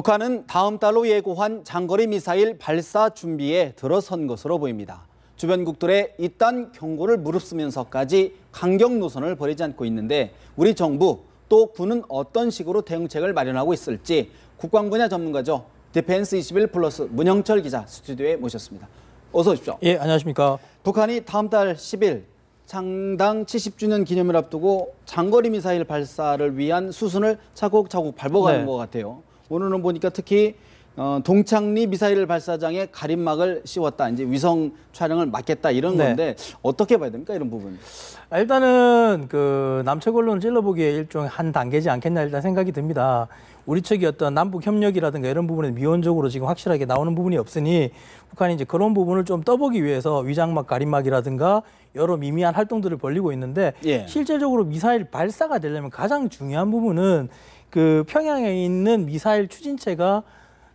북한은 다음 달로 예고한 장거리 미사일 발사 준비에 들어선 것으로 보입니다. 주변국들의 이딴 경고를 무릅쓰면서까지 강경 노선을 버리지 않고 있는데 우리 정부 또 군은 어떤 식으로 대응책을 마련하고 있을지 국방 분야 전문가죠. 디펜스 21플러스 문영철 기자 스튜디오에 모셨습니다. 어서 오십시오. 예, 안녕하십니까. 북한이 다음 달 10일 창당 70주년 기념을 앞두고 장거리 미사일 발사를 위한 수순을 차곡차곡 밟아가는 것 같아요. 오늘은 보니까 특히 동창리 미사일 발사장에 가림막을 씌웠다. 이제 위성 촬영을 막겠다 이런 건데 어떻게 봐야 됩니까? 이런 부분. 일단은 그 남측 언론을 찔러보기에 일종의 한 단계지 않겠나 일단 생각이 듭니다. 우리 측이 어떤 남북 협력이라든가 이런 부분에 미온적으로 지금 확실하게 나오는 부분이 없으니 북한이 이제 그런 부분을 좀 떠보기 위해서 위장막 가림막이라든가 여러 미미한 활동들을 벌이고 있는데 실질적으로 미사일 발사가 되려면 가장 중요한 부분은 그 평양에 있는 미사일 추진체가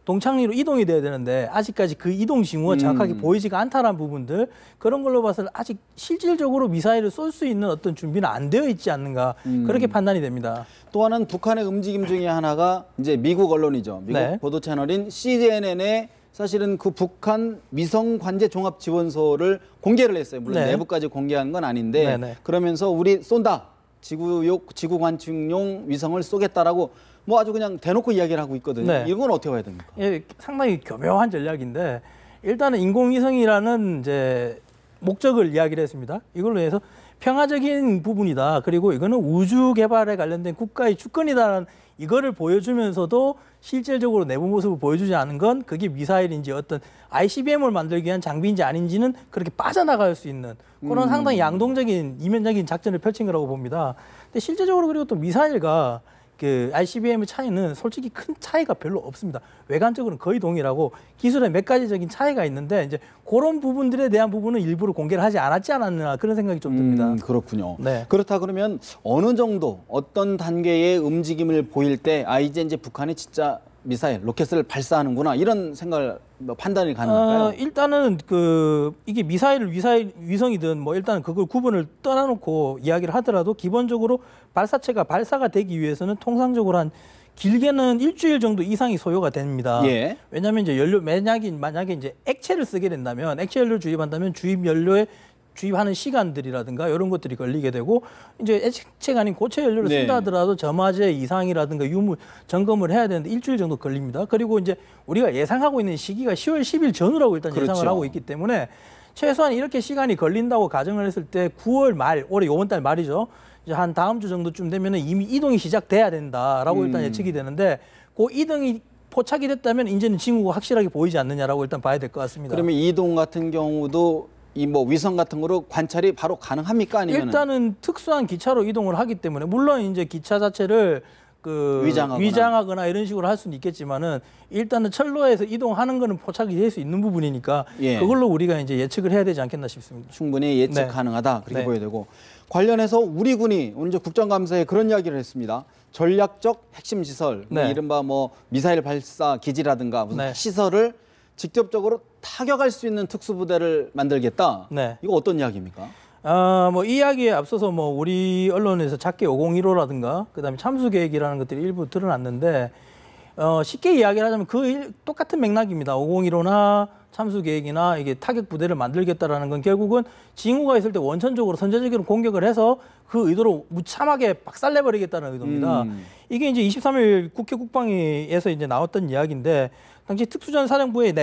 동창리로 이동이 돼야 되는데 아직까지 그 이동 징후가 정확하게 보이지가 않다는 부분들, 그런 걸로 봐서 아직 실질적으로 미사일을 쏠 수 있는 어떤 준비는 안 되어 있지 않는가, 그렇게 판단이 됩니다. 또 하나는 북한의 움직임 중에 하나가 이제 미국 언론이죠. 미국 보도 채널인 CNN에 사실은 그 북한 위성 관제 종합 지원소를 공개를 했어요. 물론 내부까지 공개한 건 아닌데 그러면서 우리 쏜다. 지구 관측용 위성을 쏘겠다라고 뭐 아주 그냥 대놓고 이야기를 하고 있거든요. 이건 어떻게 봐야 됩니까? 예, 상당히 교묘한 전략인데 일단은 인공위성이라는 이제 목적을 이야기를 했습니다. 이걸로 해서 평화적인 부분이다. 그리고 이거는 우주 개발에 관련된 국가의 주권이다라는 이거를 보여주면서도 실질적으로 내부 모습을 보여주지 않은 건 그게 미사일인지 어떤 ICBM을 만들기 위한 장비인지 아닌지는 그렇게 빠져나갈 수 있는 그런 상당히 양동적인 이면적인 작전을 펼친 거라고 봅니다. 근데 실제적으로 그리고 또 미사일과 그 ICBM의 차이는 솔직히 큰 차이가 별로 없습니다. 외관적으로는 거의 동일하고 기술의 몇 가지적인 차이가 있는데 이제 그런 부분들에 대한 부분은 일부러 공개를 하지 않았지 않았나 그런 생각이 좀 듭니다. 그렇군요. 그렇다 그러면 어느 정도 어떤 단계의 움직임을 보일 때 이제 북한이 진짜 미사일, 로켓을 발사하는구나 이런 생각을 판단이 가능할까요? 일단은 이게 위성이든 뭐 일단 그걸 구분을 떠나놓고 이야기를 하더라도 기본적으로 발사체가 발사가 되기 위해서는 통상적으로 한 길게는 일주일 정도 이상이 소요가 됩니다. 왜냐하면 이제 만약에 이제 액체를 쓰게 된다면 액체 연료를 주입한다면 주입 연료에 주입하는 시간들이라든가 이런 것들이 걸리게 되고 이제 액체가 아닌 고체 연료를 쓴다 하더라도 점화제 이상이라든가 유무 점검을 해야 되는데 일주일 정도 걸립니다. 그리고 이제 우리가 예상하고 있는 시기가 10월 10일 전후라고 일단 예상을 하고 있기 때문에 최소한 이렇게 시간이 걸린다고 가정을 했을 때 9월 말, 올해 이번 달 말이죠. 이제 한 다음 주 정도쯤 되면은 이미 이동이 시작돼야 된다라고 일단 예측이 되는데 그 이동이 포착이 됐다면 이제는 징후가 확실하게 보이지 않느냐라고 일단 봐야 될 것 같습니다. 그러면 이동 같은 경우도 이 뭐 위성 같은 거로 관찰이 바로 가능합니까? 아니면 일단은 특수한 기차로 이동을 하기 때문에 물론 이제 기차 자체를 위장하거나 이런 식으로 할 수는 있겠지만은 일단은 철로에서 이동하는 거는 포착이 될 수 있는 부분이니까 그걸로 우리가 이제 예측을 해야 되지 않겠나 싶습니다. 충분히 예측 가능하다 그렇게 보여야 되고 관련해서 우리 군이 오늘 이제 국정감사에 그런 이야기를 했습니다. 전략적 핵심 시설, 이른바 뭐 미사일 발사 기지라든가 무슨 시설을 직접적으로 타격할 수 있는 특수부대를 만들겠다. 이거 어떤 이야기입니까? 뭐 이 이야기에 앞서서 뭐 우리 언론에서 작게 501호라든가 그다음에 참수 계획이라는 것들이 일부 드러났는데 쉽게 이야기를 하자면 똑같은 맥락입니다. 501호나 참수 계획이나 이게 타격 부대를 만들겠다라는 건 결국은 징후가 있을 때 원천적으로 선제적으로 공격을 해서 그 의도로 무참하게 박살내버리겠다는 의도입니다. 이게 이제 23일 국회 국방위에서 이제 나왔던 이야기인데 당시 특수전사령부의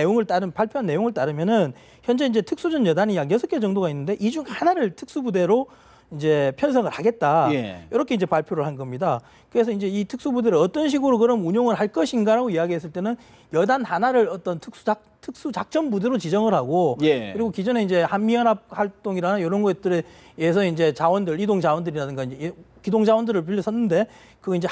발표한 내용을 따르면은 현재 이제 특수전 여단이 약 6개 정도가 있는데 이 중 하나를 특수부대로 이제 편성을 하겠다. 이렇게 이제 발표를 한 겁니다. 그래서 이제 이 특수부대를 어떤 식으로 그럼 운용을 할 것인가라고 이야기했을 때는 여단 하나를 어떤 특수작전부대로 지정을 하고 그리고 기존에 이제 한미연합 활동이라는 이런 것들에 의해서 이제 이동 자원들이라든가 이제 기동 자원들을 빌려섰는데 그거 이제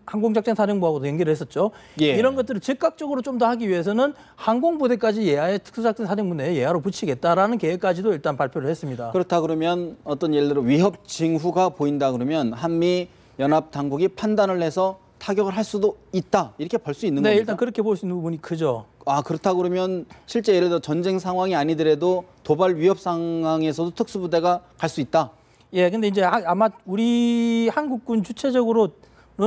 항공작전사령부하고도 연결을 했었죠. 이런 것들을 즉각적으로 좀 더 하기 위해서는 항공부대까지 예하의 특수작전사령부 내에 예하로 붙이겠다라는 계획까지도 일단 발표를 했습니다. 그렇다 그러면 어떤 예를 들어 위협 징후가 보인다 그러면 한미 연합 당국이 판단을 해서 타격을 할 수도 있다 이렇게 볼 수 있는 겁니까? 일단 그렇게 볼 수 있는 부분이 크죠. 그렇다 그러면 실제 예를 들어 전쟁 상황이 아니더라도 도발 위협 상황에서도 특수부대가 갈 수 있다. 근데 이제 아마 우리 한국군 주체적으로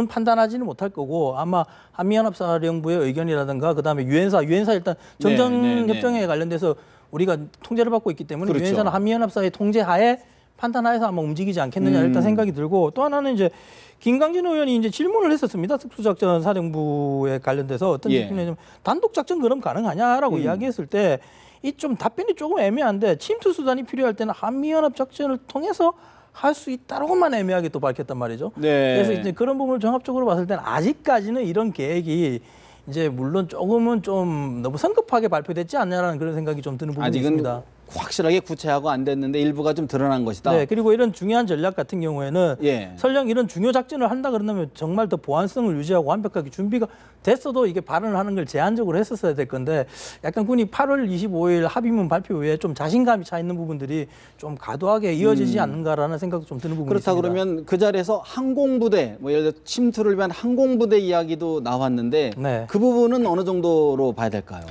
판단하지는 못할 거고 아마 한미연합사령부의 의견이라든가 그다음에 유엔사 일단 전쟁협정에 관련돼서 우리가 통제를 받고 있기 때문에 그렇죠. 유엔사는 한미연합사의 통제하에 판단하에서 아마 움직이지 않겠느냐 일단 생각이 들고 또 하나는 이제 김강진 의원이 이제 질문을 했었습니다. 특수작전 사령부에 관련돼서 어떤 질문이냐면 단독 작전 그럼 가능하냐라고 이야기했을 때 이 좀 답변이 조금 애매한데 침투 수단이 필요할 때는 한미연합 작전을 통해서 할 수 있다라고만 애매하게 또 밝혔단 말이죠. 네. 그래서 이제 그런 부분을 종합적으로 봤을 때는 아직까지는 이런 계획이 이제 물론 조금은 좀 너무 성급하게 발표됐지 않냐라는 그런 생각이 좀 드는 부분이 아직은 있습니다. 확실하게 구체화가 안 됐는데 일부가 좀 드러난 것이다. 네, 그리고 이런 중요한 전략 같은 경우에는 예. 설령 이런 중요 작전을 한다 그런다면 정말 더 보안성을 유지하고 완벽하게 준비가 됐어도 이게 발언을 하는 걸 제한적으로 했었어야 될 건데 약간 군이 8월 25일 합의문 발표 후에 좀 자신감이 차 있는 부분들이 좀 과도하게 이어지지 않는가라는 생각도 좀 드는 부분이 그렇다 있습니다. 그러면 그 자리에서 항공부대, 뭐 예를 들어 침투를 위한 항공부대 이야기도 나왔는데 네. 그 부분은 어느 정도로 봐야 될까요?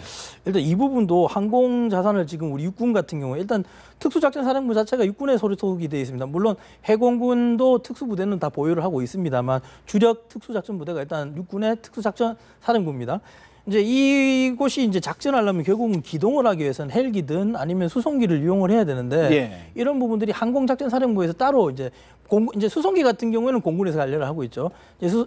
일단 이 부분도 항공 자산을 지금 우리 육군 같은 경우에 일단 특수작전사령부 자체가 육군에 소속이 되어 있습니다. 물론 해공군도 특수부대는 다 보유를 하고 있습니다만 주력 특수작전부대가 일단 육군의 특수작전사령부입니다. 이제 이곳이 이제 작전하려면 결국은 기동을 하기 위해서는 헬기든 아니면 수송기를 이용을 해야 되는데 예. 이런 부분들이 항공작전사령부에서 따로 이제 이제 수송기 같은 경우에는 공군에서 관리를 하고 있죠.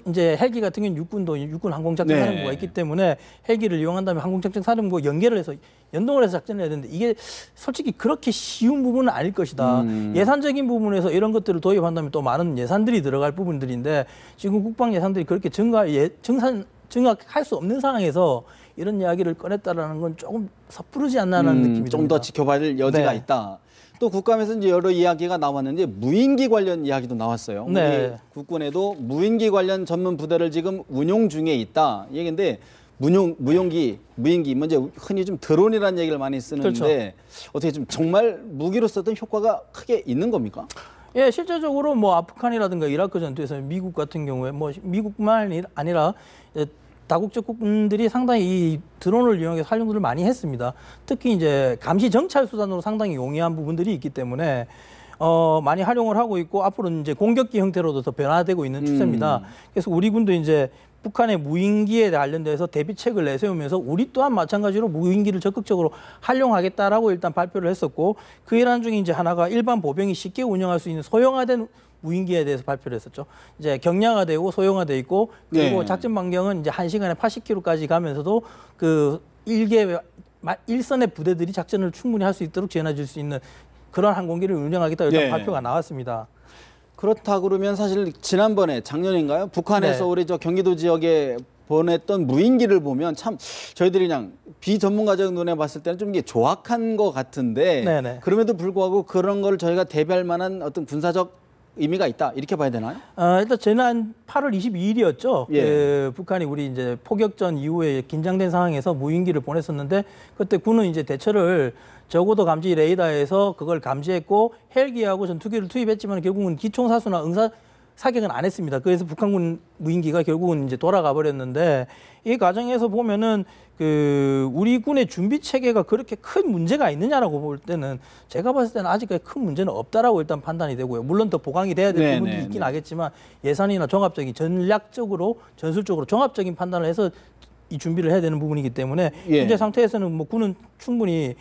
이제 헬기 같은 경우는 육군도 육군 항공작전사령부가 네. 있기 때문에 헬기를 이용한다면 항공작전사령부와 연계를 해서 연동을 해서 작전을 해야 되는데 이게 솔직히 그렇게 쉬운 부분은 아닐 것이다. 예산적인 부분에서 이런 것들을 도입한다면 또 많은 예산들이 들어갈 부분들인데 지금 국방 예산들이 그렇게 증가할 수 없는 상황에서 이런 이야기를 꺼냈다라는 건 조금 섣부르지 않나라는 느낌이 좀 듭니다. 더 지켜봐야 할 여지가 네. 있다. 또 국감에서 이제 여러 이야기가 나왔는데 무인기 관련 이야기도 나왔어요. 네. 우리 국군에도 무인기 관련 전문 부대를 지금 운용 중에 있다. 이 얘기인데 무인기, 먼저 흔히 좀 드론이라는 얘기를 많이 쓰는데 그렇죠. 어떻게 좀 정말 무기로 썼던 효과가 크게 있는 겁니까? 예, 실제적으로 뭐 아프간이라든가 이라크 전투에서 미국 같은 경우에 뭐 미국만 아니라 다국적 국군들이 상당히 이 드론을 이용해서 활용들을 많이 했습니다. 특히 이제 감시 정찰 수단으로 상당히 용이한 부분들이 있기 때문에 많이 활용을 하고 있고 앞으로는 이제 공격기 형태로도 더 변화되고 있는 추세입니다. 그래서 우리 군도 이제 북한의 무인기에 관련돼서 대비책을 내세우면서 우리 또한 마찬가지로 무인기를 적극적으로 활용하겠다라고 일단 발표를 했었고 그 일환 중에 이제 하나가 일반 보병이 쉽게 운영할 수 있는 소형화된 무인기에 대해서 발표를 했었죠. 이제 경량화되고 소형화돼 있고 그리고 네. 작전 반경은 이제 1시간에 80km까지 가면서도 그 일선의 부대들이 작전을 충분히 할 수 있도록 지원해 줄 수 있는 그런 항공기를 운영하겠다 일단 네. 발표가 나왔습니다. 그렇다 그러면 사실 지난번에 작년인가요? 북한에서 네. 우리 저 경기도 지역에 보냈던 무인기를 보면 참 저희들이 그냥 비전문가적 눈에 봤을 때는 좀 이게 조악한 것 같은데 네네. 그럼에도 불구하고 그런 걸 저희가 대비할 만한 어떤 군사적 의미가 있다 이렇게 봐야 되나요? 일단 지난 8월 22일이었죠. 예. 북한이 우리 이제 포격전 이후에 긴장된 상황에서 무인기를 보냈었는데 그때 군은 이제 대처를 저고도 감지 레이더에서 그걸 감지했고 헬기하고 전투기를 투입했지만 결국은 기총사수나 사격은 안 했습니다. 그래서 북한군 무인기가 결국은 이제 돌아가 버렸는데 이 과정에서 보면은 그 우리 군의 준비 체계가 그렇게 큰 문제가 있느냐라고 볼 때는 제가 봤을 때는 아직까지 큰 문제는 없다라고 일단 판단이 되고요. 물론 더 보강이 돼야 될 부분도 있긴 하겠지만 예산이나 종합적인 전략적으로 전술적으로 종합적인 판단을 해서 이 준비를 해야 되는 부분이기 때문에 예. 현재 상태에서는 뭐 군은 충분히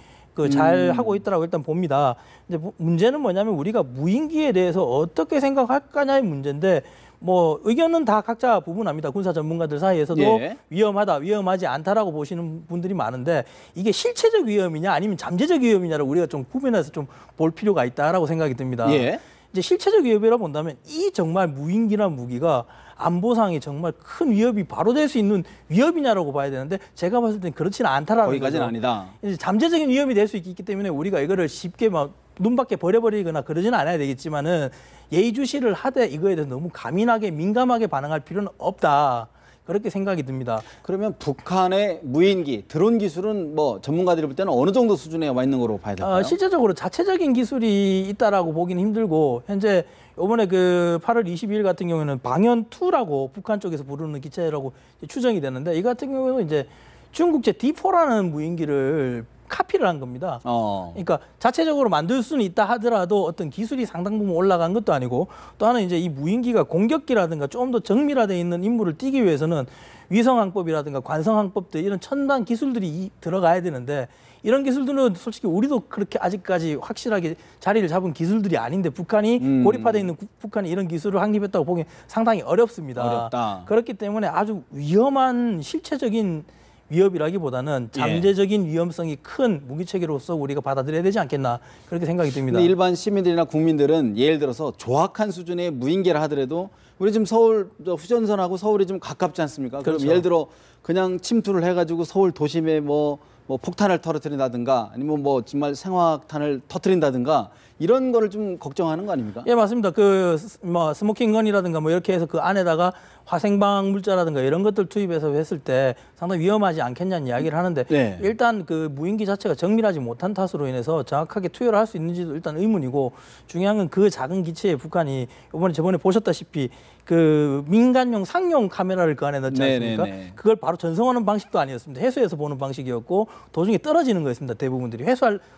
잘 하고 있다라고 일단 봅니다. 이제 문제는 뭐냐면 우리가 무인기에 대해서 어떻게 생각할 거냐의 문제인데 뭐 의견은 다 각자 부분합니다. 군사 전문가들 사이에서도 예. 위험하다, 위험하지 않다라고 보시는 분들이 많은데 이게 실체적 위험이냐 아니면 잠재적 위험이냐를 우리가 좀 구분해서 좀 볼 필요가 있다라고 생각이 듭니다. 예. 이제 실체적 위협이라 본다면 이 정말 무인기나 무기가 안보상에 정말 큰 위협이 바로 될 수 있는 위협이냐라고 봐야 되는데 제가 봤을 땐 그렇지는 않다라는 거기까지는 거죠. 아니다. 이제 잠재적인 위험이 될 수 있기 때문에 우리가 이거를 쉽게 막 눈밖에 버려버리거나 그러지는 않아야 되겠지만은 예의주시를 하되 이거에 대해서 너무 가민하게 민감하게 반응할 필요는 없다. 그렇게 생각이 듭니다. 그러면 북한의 무인기, 드론 기술은 뭐 전문가들이 볼 때는 어느 정도 수준에 와 있는 거로 봐야 될까요? 실제적으로 자체적인 기술이 있다라고 보기는 힘들고 현재 이번에 그 8월 22일 같은 경우에는 방연2라고 북한 쪽에서 부르는 기체라고 추정이 되는데 이 같은 경우에는 이제 중국제 D4라는 무인기를 카피를 한 겁니다. 어. 그러니까 자체적으로 만들 수는 있다 하더라도 어떤 기술이 상당 부분 올라간 것도 아니고 또 하나는 이제 이 무인기가 공격기라든가 좀 더 정밀화되어 있는 임무를 띠기 위해서는 위성항법이라든가 관성항법들 이런 첨단 기술들이 들어가야 되는데 이런 기술들은 솔직히 우리도 그렇게 아직까지 확실하게 자리를 잡은 기술들이 아닌데 북한이 고립화되어 있는 북한이 이런 기술을 확립했다고 보기 상당히 어렵습니다. 어렵다. 그렇기 때문에 아주 위험한 실체적인 위협이라기보다는 잠재적인 위험성이 큰 무기체계로서 우리가 받아들여야 되지 않겠나 그렇게 생각이 듭니다. 근데 일반 시민들이나 국민들은 예를 들어서 조악한 수준의 무인기라 하더라도 우리 지금 서울 휴전선하고 서울이 좀 가깝지 않습니까? 그럼 그렇죠. 예를 들어 그냥 침투를 해가지고 서울 도심에 뭐 폭탄을 터뜨린다든가 아니면 뭐 정말 생화탄을 터뜨린다든가 이런 거를 좀 걱정하는 거 아닙니까? 예, 맞습니다. 그 뭐 스모킹건이라든가 뭐 이렇게 해서 그 안에다가 화생방 물자라든가 이런 것들 투입해서 했을 때 상당히 위험하지 않겠냐는 이야기를 하는데 네. 일단 그 무인기 자체가 정밀하지 못한 탓으로 인해서 정확하게 투여를 할 수 있는지도 일단 의문이고 중요한 건 그 작은 기체에 북한이 저번에 보셨다시피 그 민간용 상용 카메라를 그 안에 넣지 않습니까? 네네네. 그걸 바로 전송하는 방식도 아니었습니다. 회수해서 보는 방식이었고 도중에 떨어지는 거였습니다. 대부분들이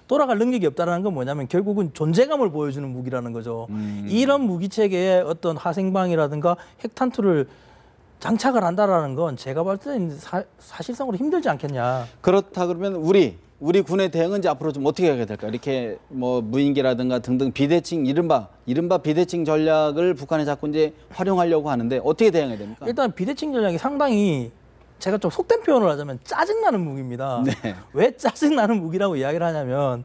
돌아갈 능력이 없다는 건 뭐냐면 결국은 존재감을 보여주는 무기라는 거죠. 이런 무기 체계에 어떤 화생방이라든가 핵탄두를 장착을 한다라는 건 제가 봤을 때는 사실상으로 힘들지 않겠냐. 그렇다 그러면 우리 군의 대응은 이제 앞으로 좀 어떻게 해야 될까? 이렇게 뭐 무인기라든가 등등 비대칭 이른바 비대칭 전략을 북한에 자꾸 이제 활용하려고 하는데 어떻게 대응해야 됩니까? 일단 비대칭 전략이 상당히 제가 좀 속된 표현을 하자면 짜증나는 무기입니다. 네. 왜 짜증나는 무기라고 이야기를 하냐면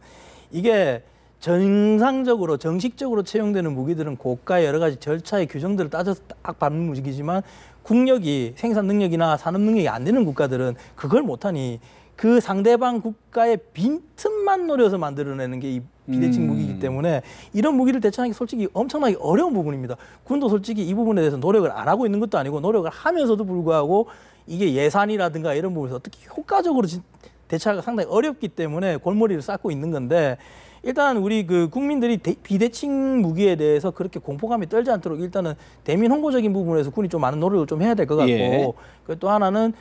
이게 정상적으로 정식적으로 채용되는 무기들은 고가의 여러 가지 절차의 규정들을 따져서 딱 밟는 무기지만 국력이 생산 능력이나 산업 능력이 안 되는 국가들은 그걸 못하니 그 상대방 국가의 빈틈만 노려서 만들어내는 게 이 비대칭 무기이기 때문에 이런 무기를 대처하는 게 솔직히 엄청나게 어려운 부분입니다. 군도 솔직히 이 부분에 대해서 노력을 안 하고 있는 것도 아니고 노력을 하면서도 불구하고 이게 예산이라든가 이런 부분에서 어떻게 효과적으로 대처하기가 상당히 어렵기 때문에 골머리를 쌓고 있는 건데 일단 우리 그 국민들이 비대칭 무기에 대해서 그렇게 공포감이 떨지 않도록 일단은 대민 홍보적인 부분에서 군이 좀 많은 노력을 좀 해야 될 것 같고 예. 또 하나는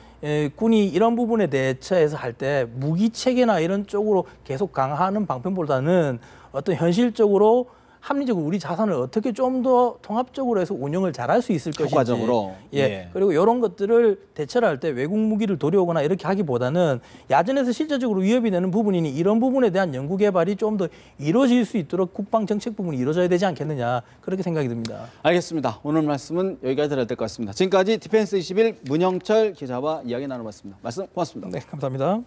군이 이런 부분에 대처해서 할 때 무기 체계나 이런 쪽으로 계속 강화하는 방편보다는 어떤 현실적으로 합리적으로 우리 자산을 어떻게 좀 더 통합적으로 해서 운영을 잘할 수 있을 것인지 효과적으로. 예. 그리고 이런 것들을 대처를 할 때 외국 무기를 도려오거나 이렇게 하기보다는 야전에서 실질적으로 위협이 되는 부분이니 이런 부분에 대한 연구 개발이 좀 더 이루어질 수 있도록 국방 정책 부분이 이루어져야 되지 않겠느냐 그렇게 생각이 듭니다. 알겠습니다. 오늘 말씀은 여기까지 들어야 될 것 같습니다. 지금까지 디펜스 21 문영철 기자와 이야기 나눠봤습니다. 말씀 고맙습니다. 네, 감사합니다.